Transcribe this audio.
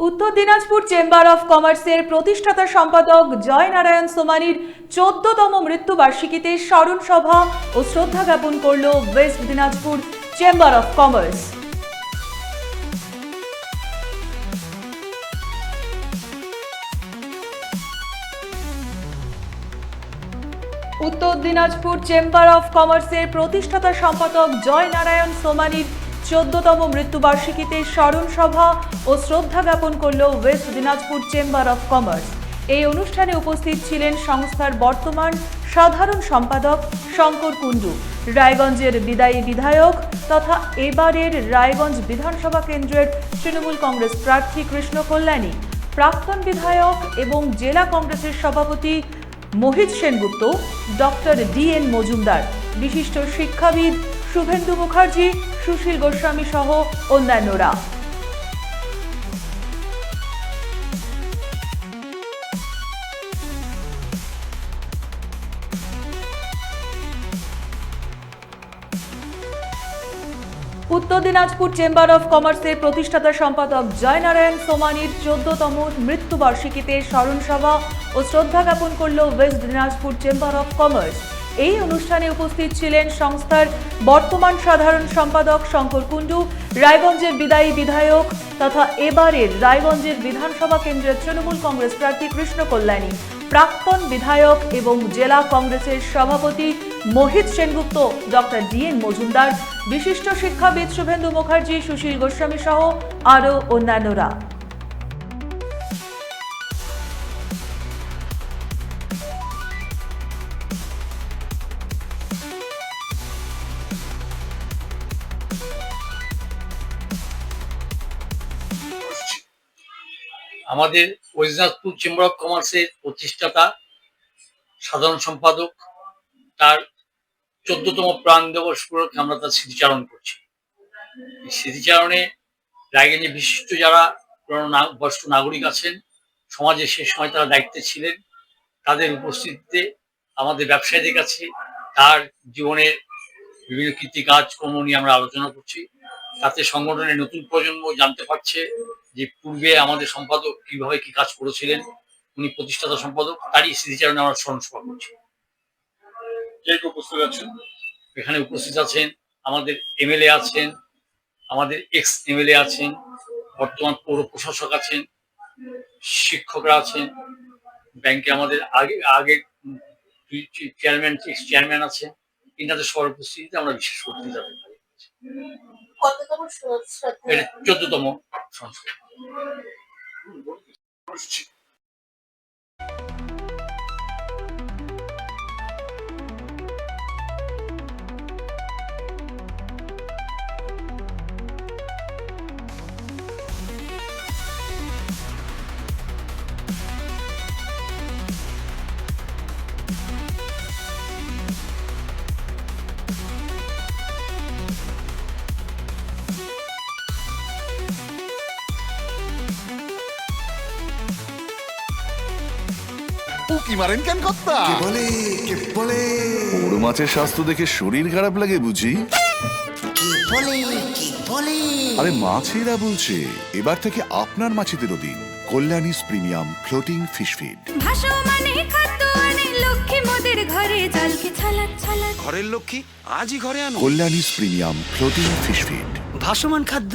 উত্তর Dinajpur chamber of কমার্সের প্রতিষ্ঠাতা সম্পাদক জয় নারায়ণ সোমানির 14তম মৃত্যুবার্ষিকীতে স্মরণ সভা ও শ্রদ্ধা জ্ঞাপন করল West Dinajpur chamber of commerce. উত্তর দিনাজপুর চেম্বার অফ কমার্সের প্রতিষ্ঠাতা সম্পাদক জয় নারায়ণ সোমানির 14তম মৃত্যুবার্ষিকীতে স্মরণ সভা ও শ্রদ্ধা জ্ঞাপন করল West Dinajpur chamber of commerce. এই অনুষ্ঠানে উপস্থিত ছিলেন সংস্থার বর্তমান সাধারণ সম্পাদক শঙ্কর কুণ্ডু, রায়গঞ্জের বিদায়ী বিধায়ক তথা এবারের রায়গঞ্জ বিধানসভা কেন্দ্রের তৃণমূল কংগ্রেস প্রার্থী কৃষ্ণ কল্যাণী, প্রাক্তন বিধায়ক এবং জেলা কংগ্রেসের সভাপতি মোহিত সেনগুপ্ত, ডক্টর DN মজুমদার, বিশিষ্ট শিক্ষাবিদ শুভেন্দু মুখার্জি, সুশীল গোস্বামী সহ অন্যান্যরা। উত্তর দিনাজপুর চেম্বার অফ কমার্সের প্রতিষ্ঠাতা সম্পাদক জয় নারায়ণ সোমানির 14তম মৃত্যুবার্ষিকীতে স্মরণ সভা ও শ্রদ্ধা জ্ঞাপন করল West Dinajpur chamber of commerce. এই অনুষ্ঠানে উপস্থিত ছিলেন সংস্থার বর্তমান সাধারণ সম্পাদক শঙ্কর কুণ্ডু, রায়গঞ্জের বিদায়ী বিধায়ক তথা এবারের রায়গঞ্জের বিধানসভা কেন্দ্রের তৃণমূল কংগ্রেস প্রার্থী কৃষ্ণ কল্যাণী, প্রাক্তন বিধায়ক এবং জেলা কংগ্রেসের সভাপতি মোহিত সেনগুপ্ত, ডক্টর DN মজুমদার, বিশিষ্ট শিক্ষাবিদ শুভেন্দু মুখার্জি, সুশীল গোস্বামী সহ আরও অন্যান্যরা। আমাদের ওয়েস্ট দিনাজপুর চেম্বার অফ কমার্সের প্রতিষ্ঠাতা সাধারণ সম্পাদক তার 14তম প্রাণ দিবস উপলক্ষে আমরা তার স্মৃতিচারণ করছি। এই স্মৃতিচারণে রায়গঞ্জে বিশিষ্ট যারা বয়স্ক নাগরিক আছেন, সমাজে সে সময় তারা দায়িত্বে ছিলেন, তাদের উপস্থিতিতে আমাদের ব্যবসায়ীদের কাছে তার জীবনের বিভিন্ন কীর্তি কাজকর্ম নিয়ে আমরা আলোচনা করছি। তাতে সংগঠনের নতুন প্রজন্ম জানতে পারছে যে পূর্বে আমাদের সম্পাদক কিভাবে কি কাজ করেছিলেন। উনি প্রতিষ্ঠাতা সম্পাদক, তারই স্মৃতিচারণে আমরা স্মরণ সভা করছি। উপস্থিত আছেন, এখানে উপস্থিত আছেন আমাদের MLA আছেন, আমাদের ex MLA আছেন, বর্তমান পৌর প্রশাসক আছেন, শিক্ষকরা আছেন, ব্যাংকে আমাদের আগে চেয়ারম্যান আছেন। ইনাদের সবার উপস্থিতিতে আমরা বিশেষ বক্তৃতা দিতে পারি। এটা 14তম সংস্করণ। উকি মারেন কেন কর্তা? কে বলে বড় মাছের স্বাস্থ্য দেখে শরীর খারাপ লাগে বুঝি? কে বলে আরে মাছেরা বলছে, এবার থেকে আপনার মাছেদেরও দিন কল্যাণীস প্রিমিয়াম ফ্লোটিং ফিশ ফিড। ভাসমানে খাদ্য আনে লক্ষ্মী মোদের ঘরে, জলকে ছলাৎ ছলাৎ ঘরের লক্ষ্মী আজই ঘরে আনো কল্যাণীস প্রিমিয়াম ফ্লোটিং ফিশ ফিড। ভাসমান খাদ্য।